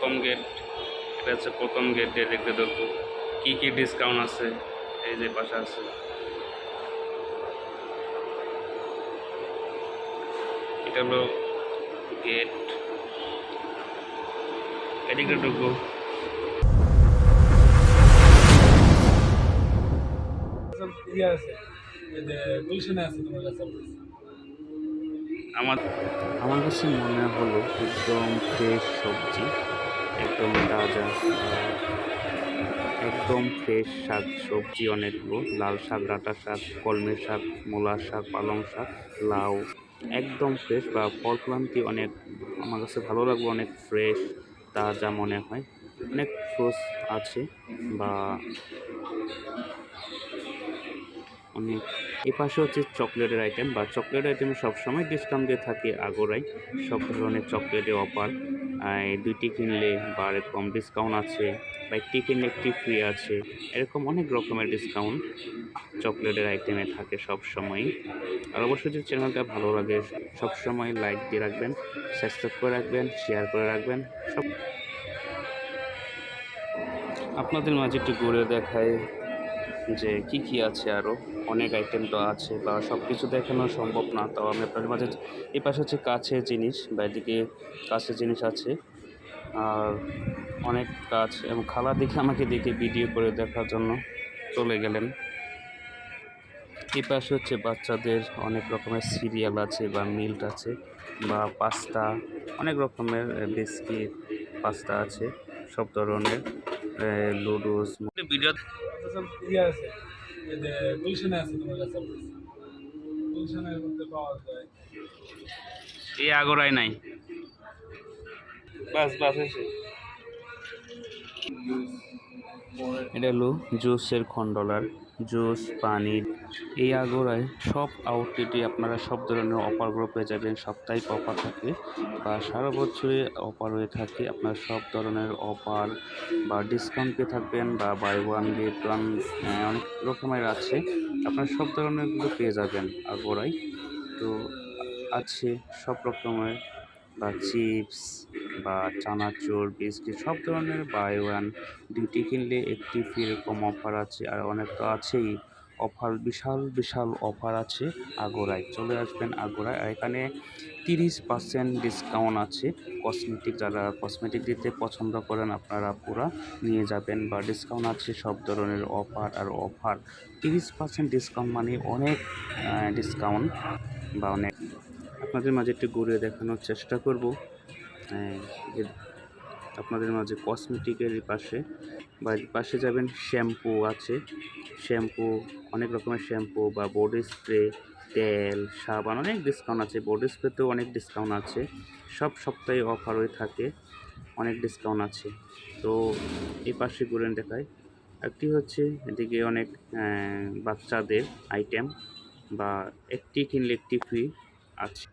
প্রথম গেট, এটা হচ্ছে প্রথম গেট। দেখতে দেখবো কী কী ডিসকাউন্ট আছে। এই যে পাশে আছে, এটা হলো গেট, এদিকে ঢুকবো। আমার আমার কাছে মনে হলো একদম ফ্রেশ সবজি, একদম তাজা, একদম ফ্রেশ শাক সবজি অনেকগুলো, লাল শাক, ডাঁটা শাক, কলমের শাক, মূলার শাক, পালং শাক, লাউ, একদম ফ্রেশ। বা ফল ফলান্তি অনেক, আমার কাছে ভালো লাগলো, অনেক ফ্রেশ তাজা মনে হয়। অনেক ফ্রুটস আছে বা অনেক। এ পাশে হচ্ছে চকলেটের আইটেম, বা চকলেট আইটেমে সবসময় ডিসকাউন্ট দিয়ে থাকে আগোরাই। সব ধরনের চকলেটের অফার, 2টি কিনলে বা এরকম ডিসকাউন্ট আছে, বা একটি কিনলে একটি ফ্রি আছে, এরকম অনেক রকমের ডিসকাউন্ট চকলেটের আইটেমে থাকে সবসময়ই। আর অবশ্যই যদি চ্যানেলটা ভালো লাগে সবসময় লাইক দিয়ে রাখবেন, সাবস্ক্রাইব করে রাখবেন, শেয়ার করে রাখবেন। সব আপনাদের মাঝে একটু ঘুরে দেখায় যে কি কি আছে। আরও অনেক আইটেম তো আছে, বা সব কিছু দেখানো সম্ভব না, তাও আমি আপনাদের মাঝে। এই পাশে হচ্ছে কাছের জিনিস, বা এদিকে কাছের জিনিস আছে, আর অনেক কাজ। এবং খালা দেখে আমাকে দেখে ভিডিও করে দেখার জন্য চলে গেলেন। এই পাশে হচ্ছে বাচ্চাদের অনেক রকমের সিরিয়াল আছে, বা মিল্ক আছে, বা পাস্তা, অনেক রকমের বিস্কিট, পাস্তা আছে, সব ধরনের লুডুস ভিডিও। এই আগরাই নাই, বাস বাস এসে। এটা হলো জুসের খন্ডলার, জুস, পানির। এই আগোড়ায় সব আউটলেটে আপনারা সব ধরনের অফারগুলো পেয়ে যাবেন। সাপ্তাহিক অফার থাকে বা সারা বছরে অফার হয়ে থাকে। আপনার সব ধরনের অফার বা ডিসকাউন্ট পেয়ে থাকবেন, বা বাই ওয়ান গেট ওয়ান, অনেক রকমের আছে। আপনারা সব ধরনেরগুলো পেয়ে যাবেন আগোড়ায়। তো আছে সব রকমের, বা চিপস, বা চানাচুর, বিস্কিট, সব ধরনের বাই ওয়ান 2টি কিনলে একটি ফ্রি, এরকম অফার আছে। আর অনেক তো আছেই অফার, বিশাল বিশাল অফার আছে আগোড়ায়। চলে আসবেন আগোড়ায়। আর এখানে 30% ডিসকাউন্ট আছে। কসমেটিক, যারা কসমেটিক দিতে পছন্দ করেন আপনারা পুরা নিয়ে যাবেন, বা ডিসকাউন্ট আছে সব ধরনের অফার। আর অফার 30% ডিসকাউন্ট মানে অনেক ডিসকাউন্ট, বা অনেক। আপনাদের মাঝে একটু ঘুরে দেখানোর চেষ্টা করব। আপনাদের মাঝে কসমেটিকের পাশে, বা পাশে যাবেন, শ্যাম্পু আছে, শ্যাম্পু, অনেক রকমের শ্যাম্পু, বা বডি স্প্রে, তেল, সাবান, অনেক ডিসকাউন্ট আছে। বডি স্প্রেতেও অনেক ডিসকাউন্ট আছে, সব সপ্তাহে অফার হয়ে থাকে, অনেক ডিসকাউন্ট আছে। তো এই পাশে ঘুরে দেখায়। একটি হচ্ছে এদিকে অনেক বাচ্চাদের আইটেম, বা একটি কিনলে একটি ফ্রি আছে।